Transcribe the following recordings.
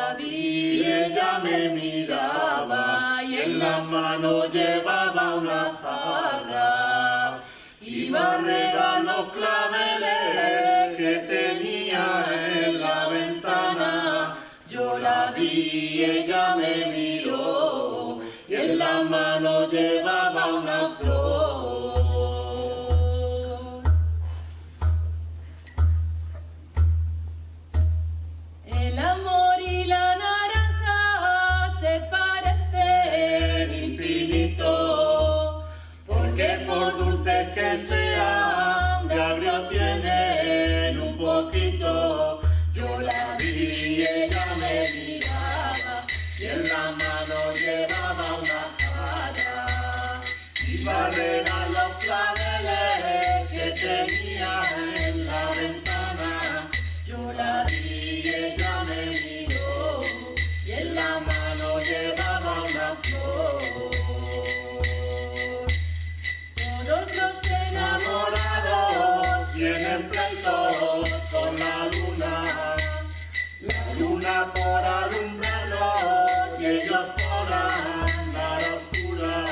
la vi, ella me miraba y en la mano llevaba una jarra. Iba a regar los claveles que tenía en la ventana. Yo la vi, ella me miró y en la mano llevaba una flor. El amor y la naranja se parecen infinito, porque por dulces que sean, de agrio tienen un poquito. Yo la vi, ella me miraba y en la mano llevaba una jarra. Iba a regar los claveles que tenía en la ventana. Yo la vi, ella me miró y en la mano llevaba una flor. Todos los enamorados tienen pleitos con la luna por alumbrarlos y ellos por andar a oscuras.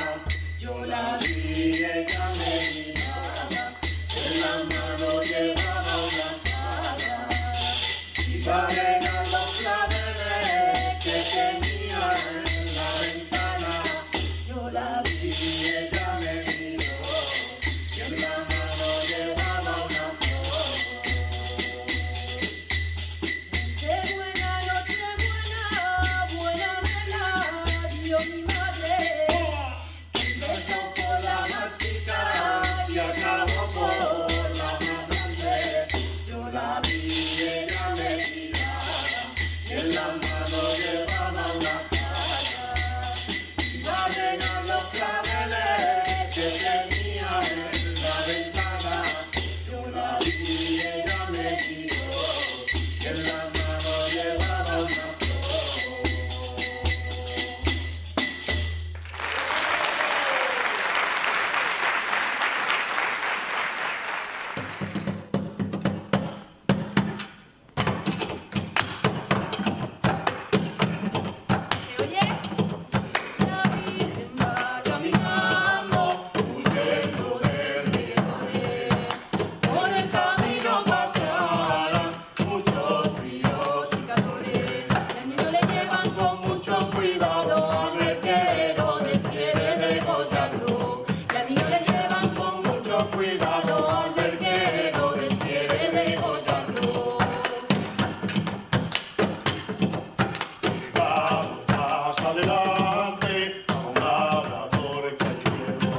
Yo la vi, ella me miraba, en la mano llevaba una jarra. Iba a regar los claveles que tenía en la ventana. Yo la vi, ella me miró y en la mano llevaba una flor. Buena vela dio mi madre. Empezó por la más chica y acabó por la más grande. Yo la vi, ella me miraba y en la mano llevaba una jarra. Iba a regar los claveles que tenía en la ventana. Yo la vi, ella me miró y en la mano llevaba una flor. ¿Se oye? La Virgen va caminando, huyendo del río. Por el camino pasarán muchos fríos y calores. Al niño le llevan con mucho cuidado al ver que Herodes quiere degollarlo. Al niño le llevan con mucho cuidado al ver que Herodes quiere degollarlo. Vamos más adelante a un labrador que allí llegó.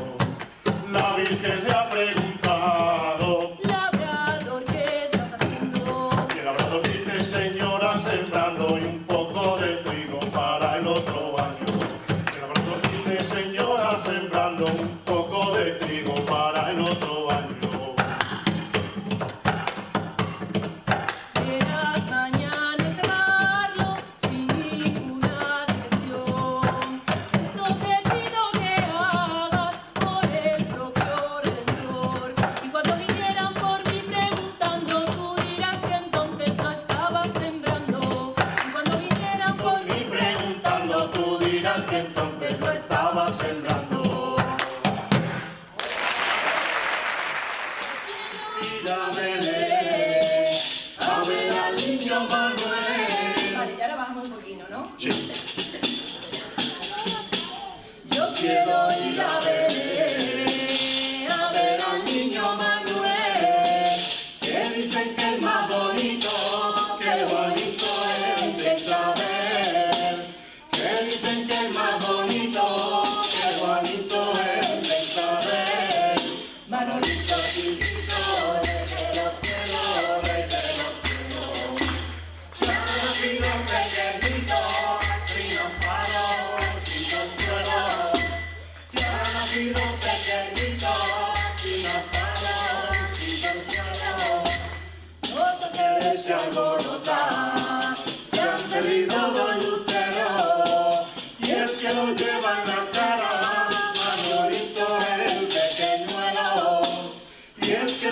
La Virgen le ha preguntado, Labrador, ¿qué estás haciendo? y el labrador dice, señora, sembrando y un poco de trigo para el otro año. El labrador dice, señora, sembrando un poco de trigo para el otro año. Verás mañana encerrarlo sin ninguna detención. Esto te pido que hagas por el propio Redentor. Y cuando vinieran por mí preguntando, tú dirás que entonces no estabas sembrando. Y cuando vinieran por mí preguntando, tú dirás que entonces no estabas sembrando. Ir a Belén a ver al niño Manuel. Vale, y ahora bajamos un poquito, ¿no? Sí. Yo quiero ir a ver al niño Manuel, Que dicen que es más bonito que Juanito el de Isabel. Que dicen que es más bonito que Juanito el de Isabel. Manolito chiquito, Rey de los cielos, rey de los cielos. Ya ha nacido un pequeñito, sin amparo, sin consuelo. Ya ha nacido un pequeñito, sin amparo, sin consuelo. los Que se alborota, se han perdido dos luceros, y es que lo llevan la cara, Manolito el pequeñuelo, y es que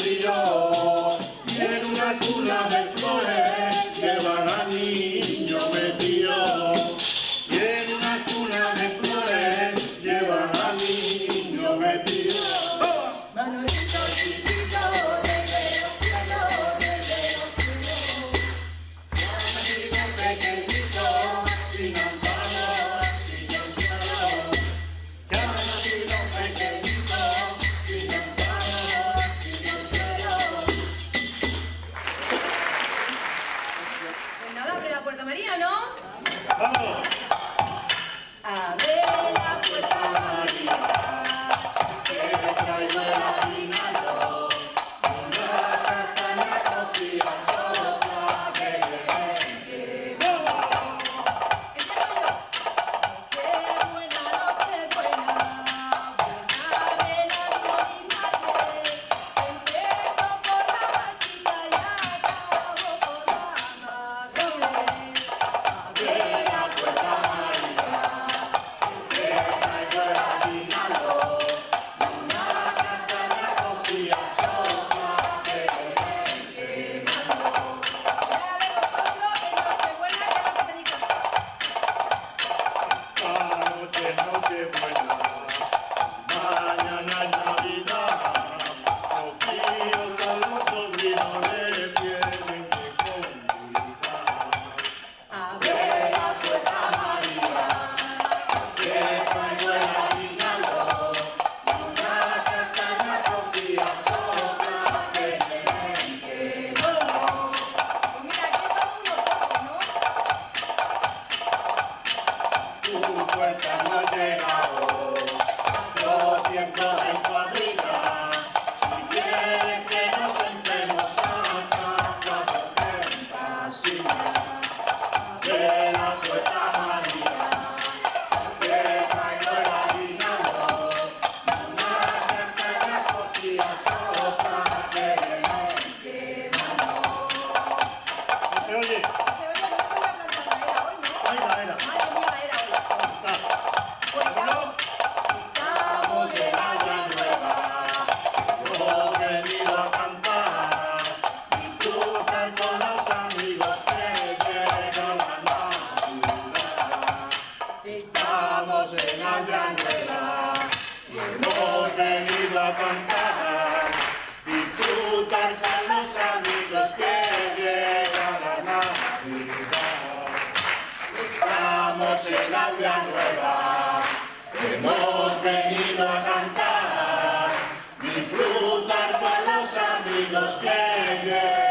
brilló, y en una cuna de flores llevan al niño metido. Y en una cuna de flores llevan al niño metido. Manolito chiquito, desde los cielos, ya nacido pequeñito, sin amparo, sin consuelo. Ya nacido pequeñito, sin amparo, sin consuelo. Pues nada, abre la puerta María, ¿no? ¡Vamos! Abre la puerta María, Que traigo el aguinaldo, una castaña cocida sopa que Noche buena, buena vela con mi madre. Empiezo por la machita y acabo por la madre. abre la puerta María, que traigo el aguinaldo, una castaña cocida sopa que Ahora a ver vosotros en Nochebuena que la predicamos. noche, noche buena, mañana es Navidad, los tíos a los sobrinos le tienen que convidar. Abre la puerta María, Que traigo el aguinaldo, una castaña cocida sopa que pues mira, aquí estamos nosotros, ¿no? tu puerta no ha llegado, los tiempos en cuadrilla, si quieres que nos sentemos hasta 400 sillas. De la puerta María, que traigo el aguinaldo, una castaña cocida sopa que ¿no se oye? Se oye que no voy a plantar la era hoy, ¿no? Ahí la era. Madre mía, la era hoy. Está. Pues Vámonos. estamos en Año Nueva. Hemos venido a cantar, disfrutar con los amigos que llega la Navidad. Estamos en Año Nueva, hemos venido a cantar, disfrutar con los amigos que llega la Navidad. Estamos en Año Nueva, hemos venido a cantar, disfrutar con los amigos que llegan.